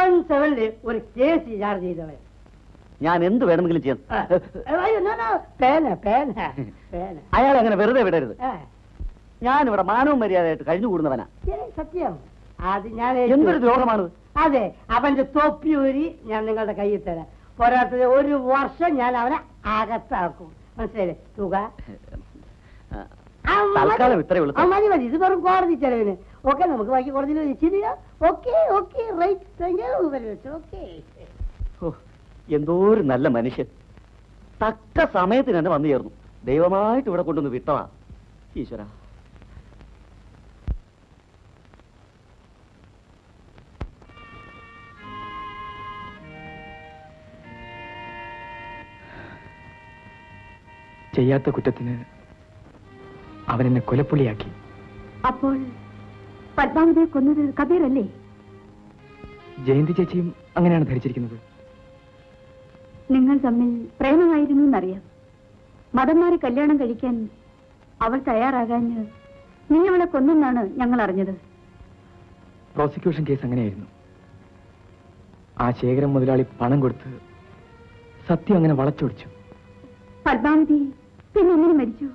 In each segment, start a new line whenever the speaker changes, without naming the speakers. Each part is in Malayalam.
117 ഒരു കേസ് ചാർജ് ചെയ്തവൻ.
ഞാൻ എന്ത് വേണമെങ്കിലും ചെയ്യാം. അയാൾ അങ്ങനെ വെറുതെ വിടരുത്. ഞാനിവിടെ മാനവും മര്യാദയായിട്ട് കഴിഞ്ഞുകൂടുന്നവനാ.
സത്യം. അത് ഞാൻ
എന്തൊരു ദ്രോഹമാണത്.
അതെ, അവന്റെ തൊപ്പി ഊരി ഞാൻ നിങ്ങളുടെ കയ്യിൽ തരാം. പോരാത്തത് 1 വർഷം ഞാൻ അവനെ അകത്താക്കും. മനസ്സിലായില്ലേ? തുക
തൽക്കാലം ഇത്രേ ഉള്ളൂ.
മതി മതി, ഇത് വെറും കോടതി ചെലവിന്. ഓക്കെ, നമുക്ക് ബാക്കി കോടതിയിൽ വെച്ചിരിക്കാം. Okay okay, right, thank you. Okay.
എന്തോ ഒരു നല്ല മനുഷ്യൻ. തക്ക സമയത്തിന് തന്നെ വന്നു ചേർന്നു. ദൈവമായിട്ട് ഇവിടെ കൊണ്ടുവന്ന് വിട്ടതാ. ഈശ്വര.
ചെയ്യാത്ത കുറ്റത്തിന് അവനെന്നെ കൊലപ്പുള്ളിയാക്കി.
അപ്പോൾ പത്മാവതിയെ കൊന്നത് കബീറല്ലേ?
ജയന്തി ചേച്ചിയും അങ്ങനെയാണ് ധരിച്ചിരിക്കുന്നത്.
നിങ്ങൾ തമ്മിൽ പ്രേമമായിരുന്നു എന്നറിയാം. മതം മാറി കല്യാണം കഴിക്കാൻ അവൾ തയ്യാറാകാഞ്ഞ് നീ അവളെ കൊന്നെന്നാണ് ഞങ്ങൾ അറിഞ്ഞത്.
പ്രോസിക്യൂഷൻ കേസ് അങ്ങനെയായിരുന്നു. ആ ശേഖരം മുതലാളി പണം കൊടുത്ത് സത്യം അങ്ങനെ വളച്ചൊടിച്ചു.
പത്മാവതി പിന്നെ എങ്ങനെ മരിച്ചു?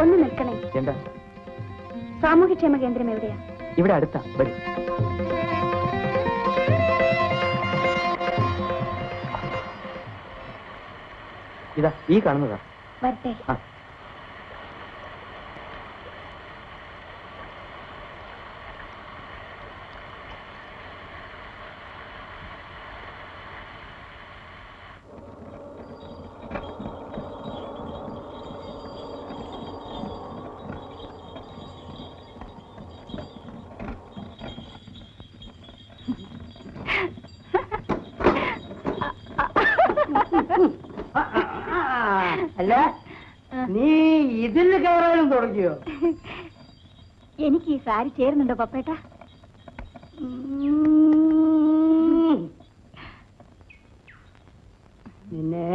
ഒന്ന് നിൽക്കണേ.
എന്താ?
സാമൂഹ്യക്ഷേമ കേന്ദ്രം എവിടെയാ?
ഇവിടെ അടുത്താ. വരും. ഇതാ ഈ കാണുന്നതാ.
വരട്ടെ.
അല്ല, നീ ഇതിൽ കയറാനും തുടങ്ങിയോ?
എനിക്ക് ഈ സാരി ചേരുന്നുണ്ടോ പപ്പേട്ട?
നിന്നെ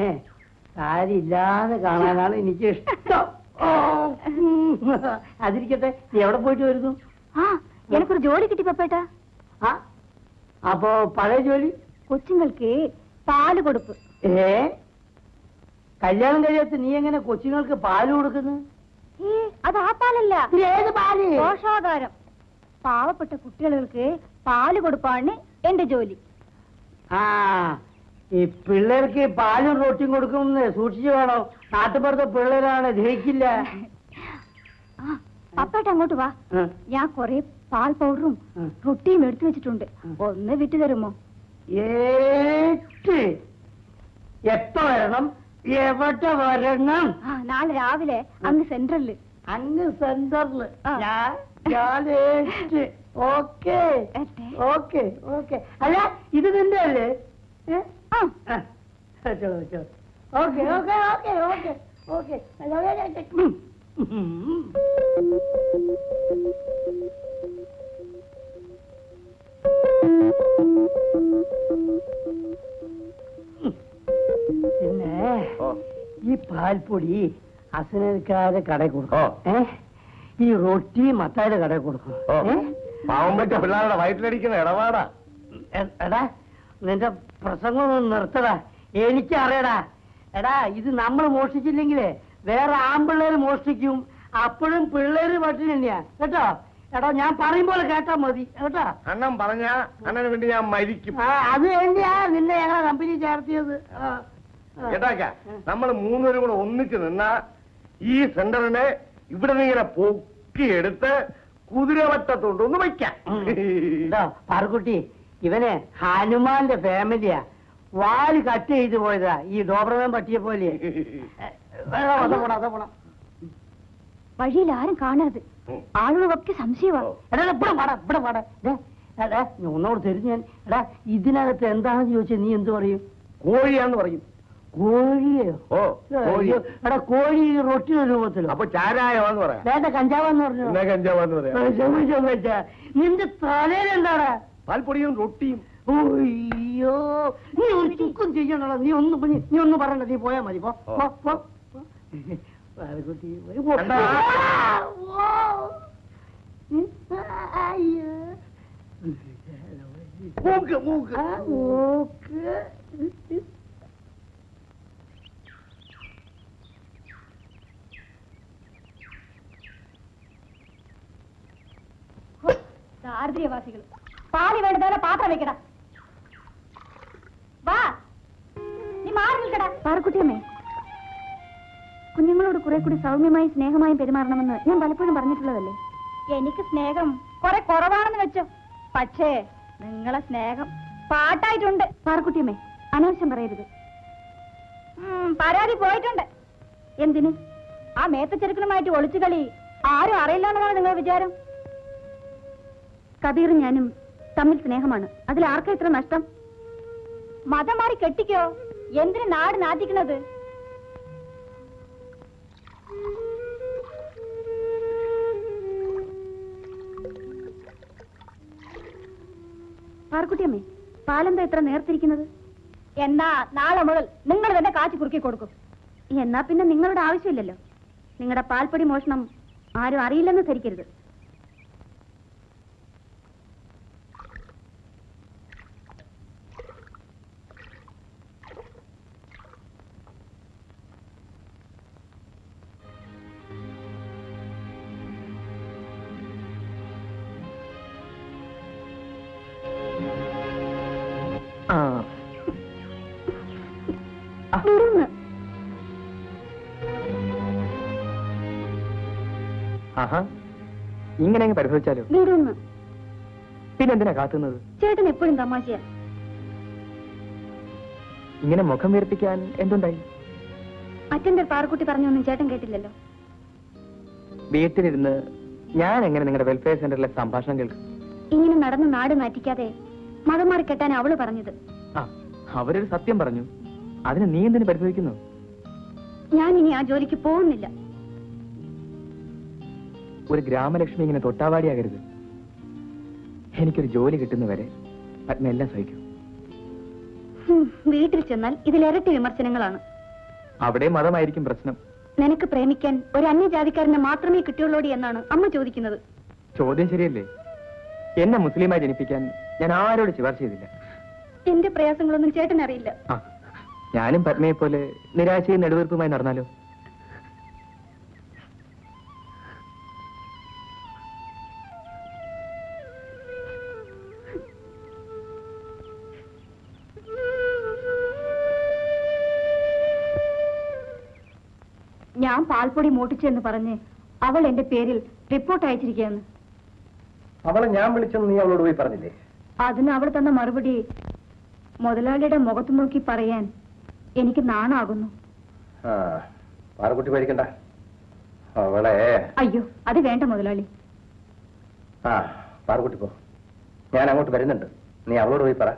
സാരി ഇല്ലാതെ കാണാനാണ് എനിക്ക് ഇഷ്ടം. അതിരിക്കട്ടെ, നീ എവിടെ പോയിട്ട് വരുന്നു?
എനിക്കൊരു ജോലി കിട്ടി പപ്പേട്ട.
അപ്പോ പഴയ ജോലി?
കൊച്ചുങ്ങൾക്ക് പാല് കൊടുപ്പ്.
കല്യാണം കഴിയാത്ത നീ എങ്ങനെ കൊച്ചുങ്ങൾക്ക് പാല് കൊടുക്കുന്നു?
അത് ആ പാലല്ല.
ഏത് പാല്?
പോഷകാഹാരം. പാവപ്പെട്ട കുട്ടികൾക്ക് പാല് കൊടുപ്പാണ് എന്റെ ജോലി.
ഈ പിള്ളേർക്ക് പാലും റൊട്ടിയും കൊടുക്കുമെന്ന് സൂക്ഷിച്ചു വേണോ. നാട്ടുപുറത്തെ പിള്ളേരാണ്, ദഹിക്കില്ല.
പപ്പേട്ട അങ്ങോട്ട് വാ. ഞാൻ കൊറേ പാൽ പൗഡറും റൊട്ടിയും എടുത്തു വെച്ചിട്ടുണ്ട്. ഒന്ന് വിട്ടു തരുമോ?
എപ്പ വരണം? എവിടെ വരണം?
നാളെ രാവിലെ അങ്ങ് സെൻട്രലില്.
അങ്ങ് സെന്ററില്? Okay okay okay. അല്ല, ഇത് നിന്റെ അല്ലേ? Okay okay okay okay okay. പിന്നെ ഈ പാൽപ്പൊടി അസനക്കാരെ കടയിൽ കൊടുക്കും. ഈ റൊട്ടി മത്തായുടെ കടയിൽ കൊടുക്കും.
പാവം പറ്റ പിള്ളേരുടെ വയറ്റിലടിക്കുന്ന ഇടപാടാ.
എടാ, നിന്റെ പ്രസംഗം നിർത്തടാ. എനിക്കറിയടാ. എടാ, ഇത് നമ്മൾ മോഷ്ടിച്ചില്ലെങ്കിലേ വേറെ ആൺപിള്ളേര് മോഷ്ടിക്കും. അപ്പോഴും പിള്ളേര് പട്ടിണി തന്നെയാ കേട്ടോ. എടാ, ഞാൻ പറയുമ്പോൾ കേട്ടാ മതി കേട്ടോ.
അണ്ണൻ പറഞ്ഞ അണ്ണന് വേണ്ടി ഞാൻ മരിക്കും.
അത് വേണ്ടിയാ നിന്നെ ഞങ്ങളെ കമ്പനി ചേർത്തിയത്.
കേട്ടാക്ക, നമ്മൾ 3 പേരും കൂടെ ഒന്നിച്ച് നിന്നാ ഈ സെന്ററിനെ ഇവിടെ നിന്ന് ഇങ്ങനെ പൊക്കിയെടുത്ത് കുതിരവട്ടത്തോണ്ടൊന്ന് വയ്ക്കാം.
പാറുക്കുട്ടി, ഇവന് ഹനുമാന്റെ ഫാമിലിയാ. വാല് കട്ട് ചെയ്ത് പോയതാ ഈ ഡോബർമാൻ പട്ടിയെ പോലെ.
വഴിയിൽ ആരും കാണരുത്. ആളുകളൊക്കെ സംശയമാണ്.
ഒന്നോട് തരുന്നു ഞാൻ. എടാ, ഇതിനകത്ത് എന്താണെന്ന് ചോദിച്ചാൽ നീ എന്ത് പറയും?
കോഴിയാന്ന് പറയും.
കോഴിയോ?
ഓ കോഴി.
എടാ കോഴി റൊട്ടിയുടെ രൂപത്തിലോ?
അപ്പൊ ചാരായമാന്ന് പറയാം.
വേണ്ട കഞ്ചാവെന്ന് പറഞ്ഞു.
എന്നാ കഞ്ചാവാന്ന് പറയാം.
നിന്റെ തലയിലെന്താടാ?
പാൽപ്പൊടിയും റൊട്ടിയും.
ഓയ്യോ നീ ഒരു ചുക്കും ചെയ്യണോ? നീ ഒന്ന് പറയണ്ട, നീ പോയാ മതി. പോ പോ, പോ. പാൽക്കുട്ടി, പോ.
എന്താ?
അയ്യോ.
മൂക്ക് മൂക്ക്.
മൂക്ക്.
ദാരിദ്ര്യവാസികൾ പാലി വേണ്ടതോലെ പാത്രം വെക്കടാ. വാ, നീ മാറി നിൽക്കടാ. പാറക്കുട്ടിയമ്മേ, കുഞ്ഞുങ്ങളോട് കുറെ കൂടി സൗമ്യമായും സ്നേഹമായും പെരുമാറണമെന്ന് ഞാൻ പലപ്പോഴും പറഞ്ഞിട്ടുള്ളതല്ലേ. എനിക്ക് സ്നേഹം കുറെ കുറവാണെന്ന് വെച്ചോ, പക്ഷേ നിങ്ങളെ സ്നേഹം പാട്ടായിട്ടുണ്ട്. പാറക്കുട്ടിയമ്മേ, അനാവശ്യം പറയരുത്. പരാതി പോയിട്ടുണ്ട്. എന്തിന്? ആ മേത്തച്ചെറുക്കനുമായിട്ട് ഒളിച്ചു കളി ആരും അറിയില്ലെന്നാണ് നിങ്ങളുടെ വിചാരം? കബീറും ഞാനും തമ്മിൽ സ്നേഹമാണ്. അതിൽ ആർക്കാ ഇത്ര നഷ്ടം? മതം മാറി കെട്ടിക്കോ, എന്തിന് നാട് നാട്ടിക്കണത്? പാർക്കുട്ടിയമ്മേ, പാലെന്താ ഇത്ര നേർത്തിരിക്കുന്നത്? എന്നാ നാളെ മുതൽ നിങ്ങൾ തന്നെ കാച്ചി കുറുക്കി കൊടുക്കും. എന്നാ പിന്നെ നിങ്ങളുടെ ആവശ്യമില്ലല്ലോ. നിങ്ങളുടെ പാൽപ്പൊടി മോഷണം ആരും അറിയില്ലെന്ന് ധരിക്കരുത്.
ആഹാ, ഇങ്ങനെ അങ്ങ് പരിശോധിച്ചാലോ? പിന്നെന്തിനാ കാത്തുന്നത്?
ചേട്ടൻ എപ്പോഴും തമാശയാ.
ഇങ്ങനെ മുഖം വീർപ്പിക്കാൻ എന്തുണ്ടായി?
അറ്റൻഡർ പാറക്കുട്ടി പറഞ്ഞൊന്നും ചേട്ടൻ കേട്ടില്ലല്ലോ.
വീട്ടിലിരുന്ന് ഞാൻ എങ്ങനെ നിങ്ങളുടെ വെൽഫെയർ സെന്ററിലെ സംഭാഷണം കേൾക്കും?
ഇങ്ങനെ നടന്ന് നാട് നാറ്റിക്കാതെ മതം മാറി കെട്ടാൻ അവള് പറഞ്ഞത്.
ആ, അവരൊരു സത്യം പറഞ്ഞു, അതിന് നീ എന്തിനു പരിശോധിക്കുന്നു?
ഞാൻ ഇനി ആ ജോലിക്ക് പോകുന്നില്ല.
ഒരു ഗ്രാമലക്ഷ്മി ഇങ്ങനെ തൊട്ടാവാടിയാകരുത്. എനിക്കൊരു ജോലി കിട്ടുന്നവരെ പത്മ എല്ലാം സഹിക്കും.
വീട്ടിൽ ചെന്നാൽ ഇതിലിരട്ടി വിമർശനങ്ങളാണ്.
അവിടെ മതമായിരിക്കും പ്രശ്നം.
നിനക്ക് പ്രേമിക്കാൻ ഒരു അന്യജാതിക്കാരനെ മാത്രമേ കിട്ടുള്ളൂടി എന്നാണ് അമ്മ ചോദിക്കുന്നത്.
ചോദ്യം ശരിയല്ലേ? എന്നെ മുസ്ലിമായി ജനിപ്പിക്കാൻ ഞാൻ ആരോട് ശുപാർശ ചെയ്തില്ല.
എന്റെ പ്രയാസങ്ങളൊന്നും ചേട്ടനറിയില്ല.
ഞാനും പത്മയെ പോലെ നിരാശയും നെടുവീർപ്പുമായി നടന്നാലോ?
ഞാൻ പാൽപ്പൊടി മോട്ടിച്ചെന്ന് പറഞ്ഞ് അവൾ എന്റെ പേരിൽ റിപ്പോർട്ട് അയച്ചിരിക്കുകയാണ്.
അവളെ ഞാൻ വിളിച്ചെന്ന് നീ അവളോട് പോയി പറഞ്ഞില്ലേ?
അതിന് അവൾ തന്ന മറുപടി മുതലാളിയുടെ മുഖത്ത് നോക്കി പറയാൻ എനിക്ക് നാണാകുന്നു.
പാറക്കുട്ടി പേടിക്കണ്ട, അവളെ.
അയ്യോ, അത് വേണ്ട മുതലാളി.
പാറക്കുട്ടി പോ, ഞാൻ അങ്ങോട്ട് വരുന്നുണ്ട്, നീ അവളോട് പോയി പറ.